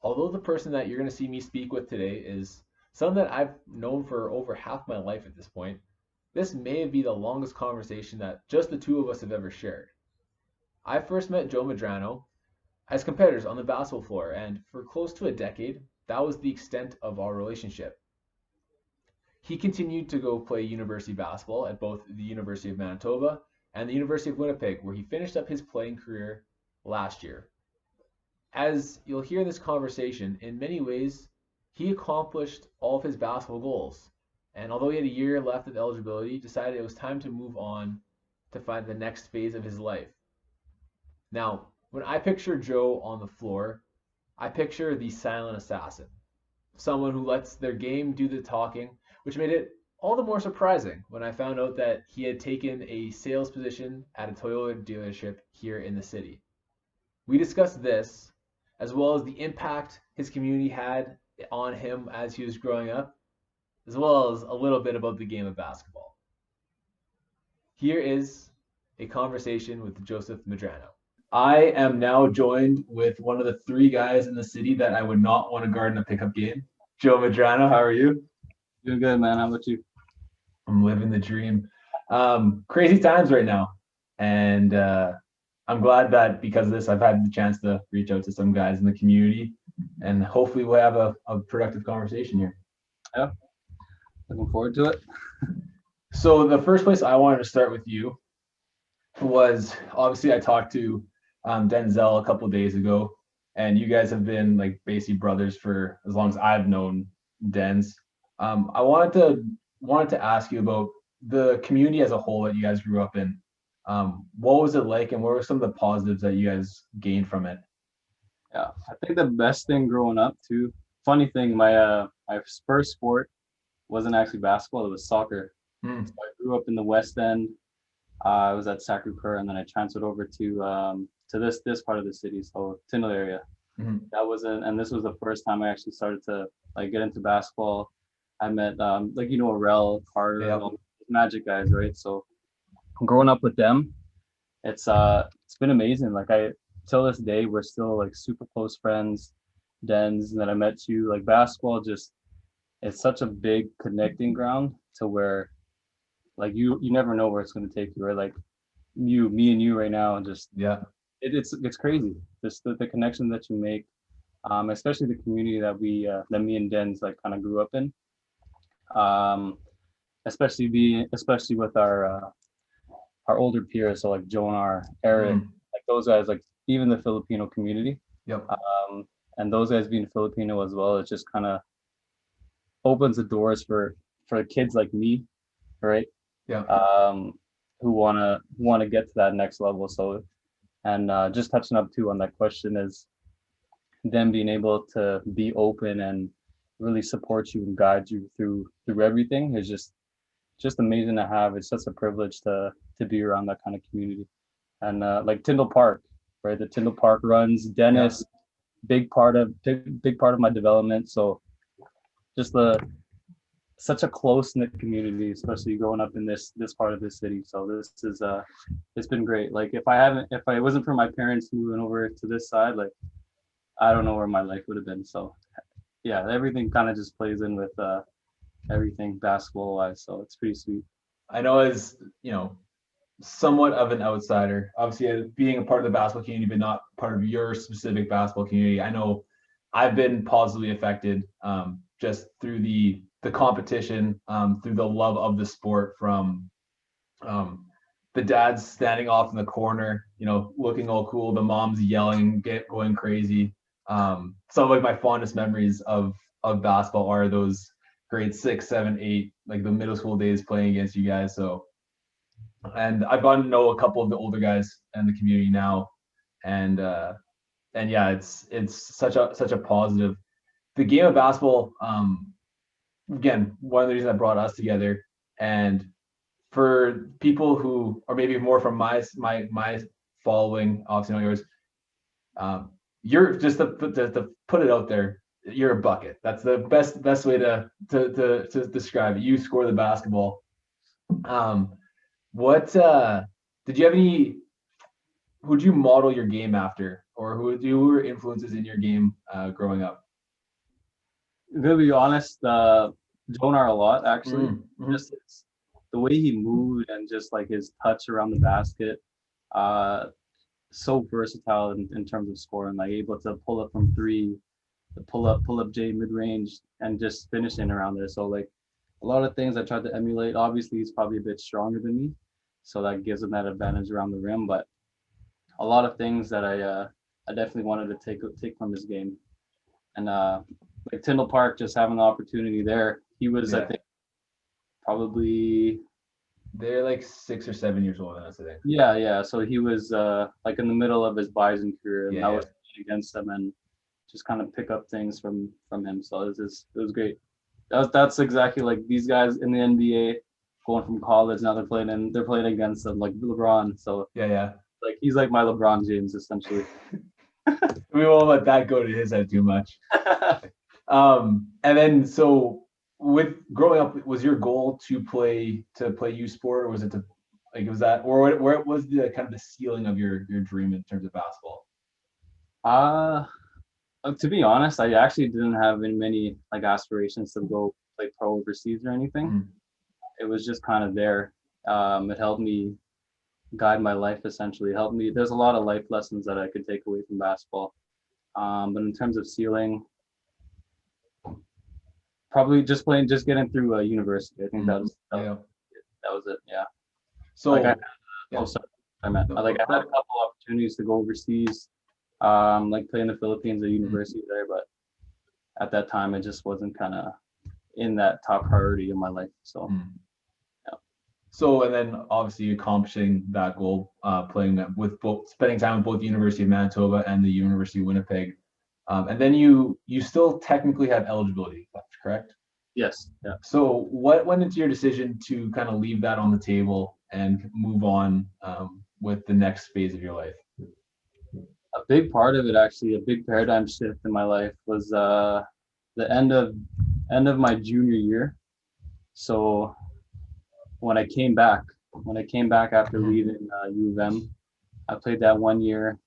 although the person that you're going to see me speak with today is someone that I've known for over half my life at this point, this may be the longest conversation that just the two of us have ever shared. I first met Joe Medrano as competitors on the basketball floor, and for close to a decade, that was the extent of our relationship. He continued to go play university basketball at both the University of Manitoba and the University of Winnipeg, where he finished up his playing career last year. As you'll hear in this conversation, in many ways, he accomplished all of his basketball goals. And although he had a year left of eligibility, decided it was time to move on to find the next phase of his life. Now, when I picture Joe on the floor, I picture the silent assassin, someone who lets their game do the talking, which made it all the more surprising when I found out that he had taken a sales position at a Toyota dealership here in the city. We discussed this, as well as the impact his community had on him as he was growing up, as well as a little bit about the game of basketball. Here is a conversation with Joseph Medrano. I am now joined with one of the three guys in the city that I would not want to guard in a pickup game. Joe Medrano, how are you? Doing good, man. How about you? I'm living the dream. Crazy times right now. And I'm glad that because of this, I've had the chance to reach out to some guys in the community, and hopefully we'll have a productive conversation here. Yeah, looking forward to it. So the first place I wanted to start with you was, obviously I talked to Denzel a couple of days ago, and you guys have been like basically brothers for as long as I've known Denz. I wanted to ask you about the community as a whole that you guys grew up in. What was it like, and what were some of the positives that you guys gained from it? Yeah, I think the best thing growing up too. Funny thing, my first sport wasn't actually basketball; it was soccer. So I grew up in the West End. I was at Sacré-Cœur, and then I transferred over to this part of the city, so Tyndall area. And this was the first time I actually started to like get into basketball. I met Arel, Carter, and all these Magic guys, right? So growing up with them, it's been amazing. Like till this day, we're still like super close friends. Dens, and then I met you. Like basketball, just it's such a big connecting ground to where like you never know where it's going to take you, right? Like me and you right now, just it's crazy. Just the connection that you make, especially the community that me and Dens like kind of grew up in. Especially with our older peers, so like Jonar, Eric, like those guys, like even the Filipino community. Yep. And those guys being Filipino as well, it just kind of opens the doors for kids like me, right? Yeah. Who wanna get to that next level. So, and just touching up too on that question is them being able to be open and really support you and guide you through everything is just amazing to have. It's such a privilege to be around that kind of community. And like Tyndall Park, right? The Tyndall Park runs, Dennis, big part of my development. So just such a close-knit community, especially growing up in this part of the city. So this is it's been great. Like if it wasn't for my parents moving over to this side, like I don't know where my life would have been. So yeah, everything kind of just plays in with everything basketball wise. So it's pretty sweet. I know, as somewhat of an outsider, obviously being a part of the basketball community, but not part of your specific basketball community. I know I've been positively affected just through the competition, through the love of the sport, from the dads standing off in the corner, looking all cool, the moms yelling, going crazy. Some of like my fondest memories of basketball are those grade 6, 7, 8, like the middle school days playing against you guys. So, and I've gotten to know a couple of the older guys in the community now, and yeah, it's such a positive. The game of basketball, again, one of the reasons that brought us together, and for people who are maybe more from my following, obviously not yours, you're just to put it out there, you're a bucket. That's the best way to describe it. You score the basketball. What did you have any who'd you model your game after, or who were influences in your game growing up? To be honest, Jonar a lot actually. Mm-hmm. Just the way he moved and just like his touch around the basket. Uh, so versatile in terms of scoring, like able to pull up from three, the pull up J mid range, and just finishing around there. So like a lot of things I tried to emulate. Obviously, he's probably a bit stronger than me, so that gives him that advantage around the rim. But a lot of things that I definitely wanted to take from his game, and like Tyndall Park, just having the opportunity there. He was, I think, probably they're like 6 or 7 years old than us, I think. Yeah. So he was like in the middle of his Bison career, and I was against him and just kind of pick up things from him. So it was great. That's exactly like these guys in the NBA going from college, now they're playing against them like LeBron. So like he's like my LeBron James essentially. We won't let that go to his head too much. And then so with growing up, was your goal to play U Sport, or was it to like was that, or where was the kind of the ceiling of your dream in terms of basketball? To be honest, I actually didn't have many like aspirations to go play pro overseas or anything. Mm. It was just kind of there. It helped me guide my life essentially. It helped me. There's a lot of life lessons that I could take away from basketball. But in terms of ceiling, probably just getting through university. I think that was it. Yeah. So like I had a couple opportunities to go overseas, like play in the Philippines at university there, but at that time it just wasn't kind of in that top priority in my life. So So, and then obviously accomplishing that goal, spending time with both the University of Manitoba and the University of Winnipeg, and then you still technically have eligibility left, correct? Yes. Yeah. So, what went into your decision to kind of leave that on the table and move on with the next phase of your life? A big part of it, actually, a big paradigm shift in my life was the end of my junior year. So when I came back after leaving U of M, I played that 1 year.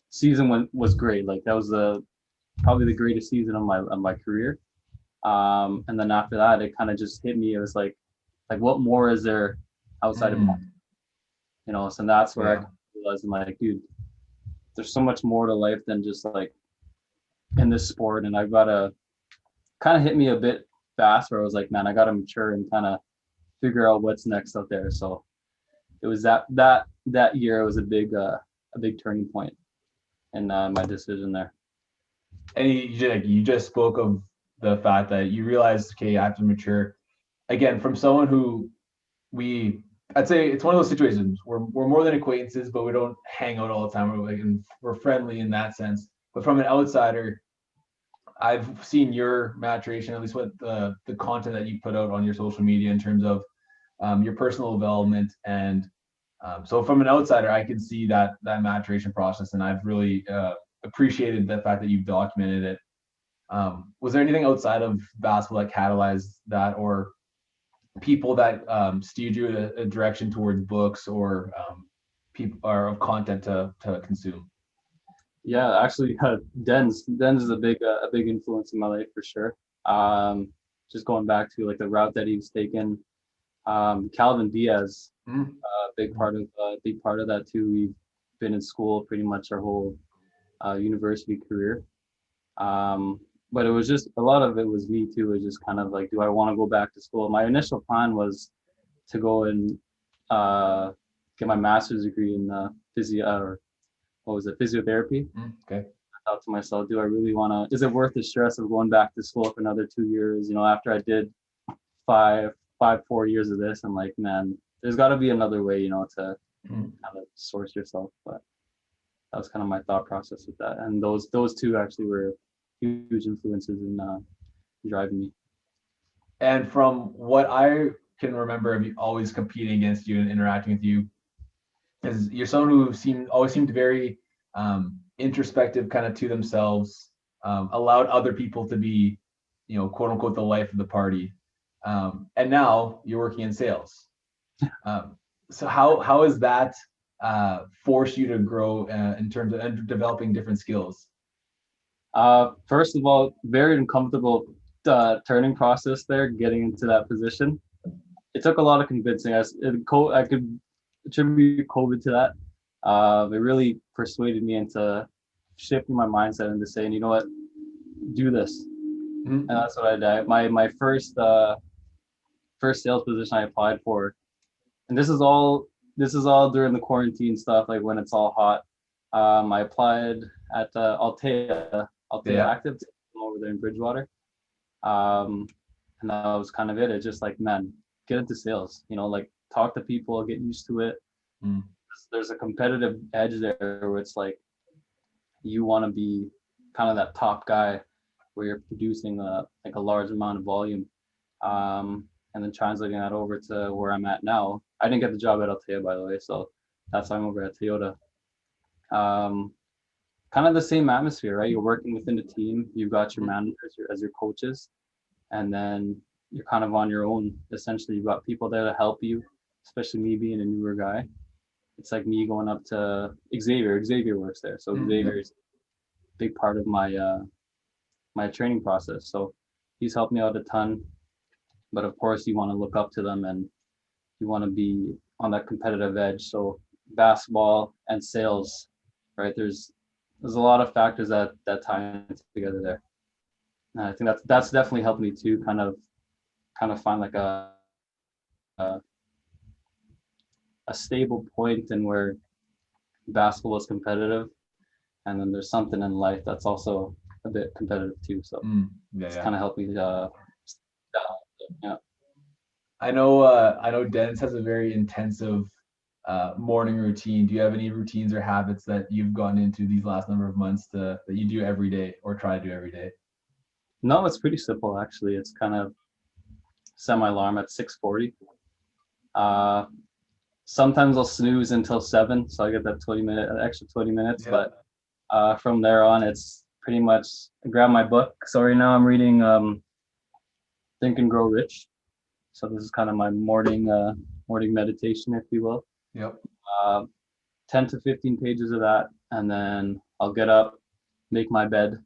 Season was great. Like that was probably the greatest season of my career. And then after that, it kind of just hit me. It was like what more is there outside of that? So that's where I realized, I'm like, dude, there's so much more to life than just like in this sport. And I've got to kind of hit me a bit fast where I was like, man, I got to mature and kind of figure out what's next out there. So it was that year, it was a big turning point in my decision there. And you just spoke of the fact that you realized, okay, I have to mature. Again, from someone who I'd say it's one of those situations where we're more than acquaintances, but we don't hang out all the time. We're friendly in that sense. But from an outsider, I've seen your maturation, at least with the content that you put out on your social media in terms of your personal development. And so from an outsider, I can see that maturation process, and I've really appreciated the fact that you've documented it. Was there anything outside of basketball that catalyzed that, or people that steered you in a direction towards books or people or of content to consume? Yeah, actually, Denz is a big influence in my life for sure. Just going back to like the route that he's taken. Calvin Diaz, big part of that too. We've been in school pretty much our whole university career. But it was just a lot of it was me too. It was just kind of like, do I want to go back to school? My initial plan was to go and get my master's degree in physiotherapy. Okay. I thought to myself, do I really want to? Is it worth the stress of going back to school for another 2 years? After I did 4 years of this, I'm like, man, there's got to be another way, to kind of source yourself. But that was kind of my thought process with that. And those two actually were huge influences in driving me. And from what I can remember of you always competing against you and interacting with you, is you're someone who always seemed very introspective, kind of to themselves, allowed other people to be, quote unquote, the life of the party. And now you're working in sales. So how is that forced you to grow in terms of developing different skills? First of all, very uncomfortable turning process there, getting into that position. It took a lot of convincing. I could attribute COVID to that. It really persuaded me into shifting my mindset into saying, you know what, do this. Mm-hmm. And that's what I did. My first sales position I applied for, and this is all during the quarantine stuff, like when it's all hot. I applied at Altea Yeah. Active over there in Bridgewater. And that was kind of it. It's just like, man, get into sales, like talk to people, get used to it. Mm. There's a competitive edge there where it's like you want to be kind of that top guy where you're producing a large amount of volume, and then translating that over to where I'm at now. I didn't get the job at Altea, by the way, so that's why I'm over at Toyota. Kind of the same atmosphere, right? You're working within a team. You've got your managers as your coaches, and then you're kind of on your own. Essentially, you've got people there to help you, especially me being a newer guy. It's like me going up to Xavier. Xavier works there, so Xavier's a big part of my my training process. So he's helped me out a ton. But of course, you want to look up to them and you want to be on that competitive edge. So basketball and sales, right? There's a lot of factors that tie together there. And I think that's definitely helped me to kind of find like a stable point in where basketball is competitive, and then there's something in life that's also a bit competitive too. So it's kind of helped me. Yeah. I know Dennis has a very intensive morning routine. Do you have any routines or habits that you've gotten into these last number of months that you do every day or try to do every day? No, it's pretty simple actually. It's kind of set my alarm at 6:40. Sometimes I'll snooze until 7, so I get that extra 20 minutes. Yeah. But from there on, it's pretty much I grab my book. So right now I'm reading Think and Grow Rich. So this is kind of my morning meditation, if you will. Yep. 10 to 15 pages of that, and then I'll get up, make my bed.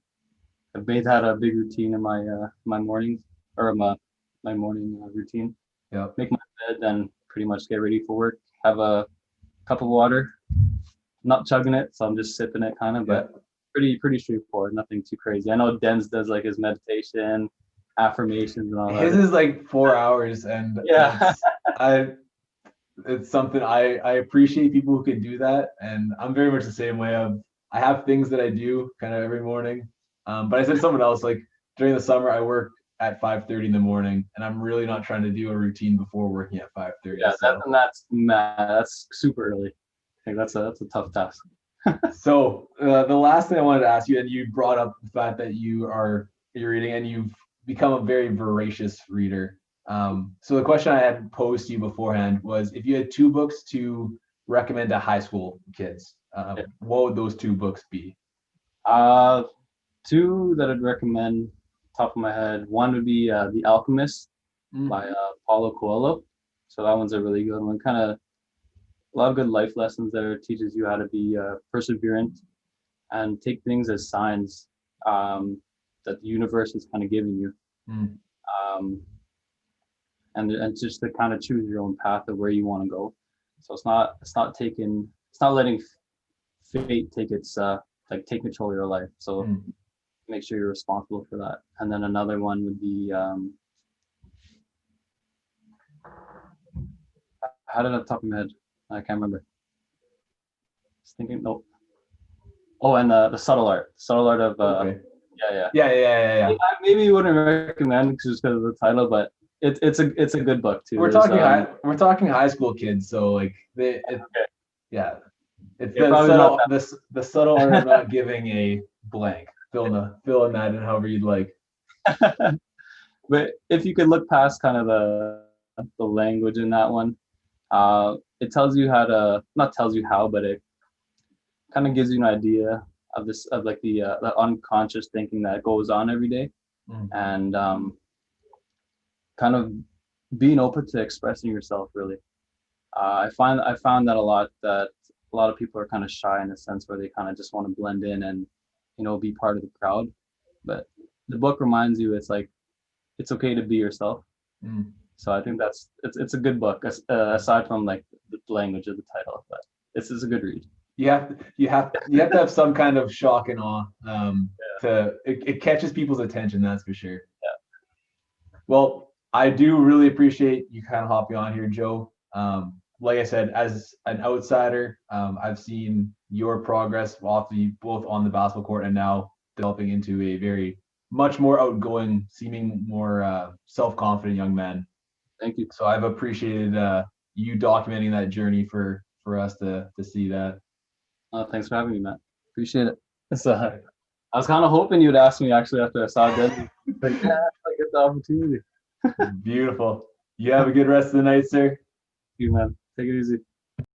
I've made that a big routine in my mornings, or my morning routine. Yep. Make my bed, then pretty much get ready for work. Have a cup of water. Not chugging it, so I'm just sipping it kind of, but pretty straightforward, nothing too crazy. I know Denz does like his meditation, affirmations and all that. His is like 4 hours, and yeah, it's something I appreciate people who can do that, and I'm very much the same way. I have things that I do kind of every morning, but I said someone else, like during the summer I work at 5:30 in the morning, and I'm really not trying to do a routine before working at 5:30. Yeah, so. That's super early. I think that's a tough task. So the last thing I wanted to ask you, and you brought up the fact that you're reading and you've become a very voracious reader. So the question I had posed to you beforehand was, if you had 2 books to recommend to high school kids, what would those 2 books be? 2 that I'd recommend, top of my head. One would be The Alchemist by Paulo Coelho. So that one's a really good one. Kind of a lot of good life lessons there. It teaches you how to be perseverant and take things as signs that the universe is kind of giving you. And just to kind of choose your own path of where you want to go. So it's not letting fate take take control of your life. So make sure you're responsible for that. And then another one would be how did I top of my head? I can't remember. Just thinking. Nope. Oh, and the subtle art of okay. Yeah. Maybe you wouldn't recommend just because of the title, but it's a good book too. We're talking high school kids, so like it's the subtle art of not giving a blank. Fill in that in however you'd like. But if you could look past kind of the language in that one, it tells you how to, not tells you how, but it kind of gives you an idea of the unconscious thinking that goes on every day, and kind of being open to expressing yourself. Really, I found that a lot, that a lot of people are kind of shy in a sense where they kind of just want to blend in and, be part of the crowd. But the book reminds you it's like it's okay to be yourself. So I think it's a good book, aside from like the language of the title, but it's a good read. You have to have some kind of shock and awe. It catches people's attention, that's for sure. Yeah. Well, I do really appreciate you kind of hopping on here, Joe. Like I said, as an outsider, I've seen your progress both on the basketball court and now developing into a very much more outgoing, seeming more self-confident young man. Thank you. So I've appreciated you documenting that journey for us to see that. Thanks for having me, Matt. Appreciate it. I was kind of hoping you'd ask me actually after I saw it. But yeah, I get the opportunity. Beautiful. You have a good rest of the night, sir. You, man. Take it easy.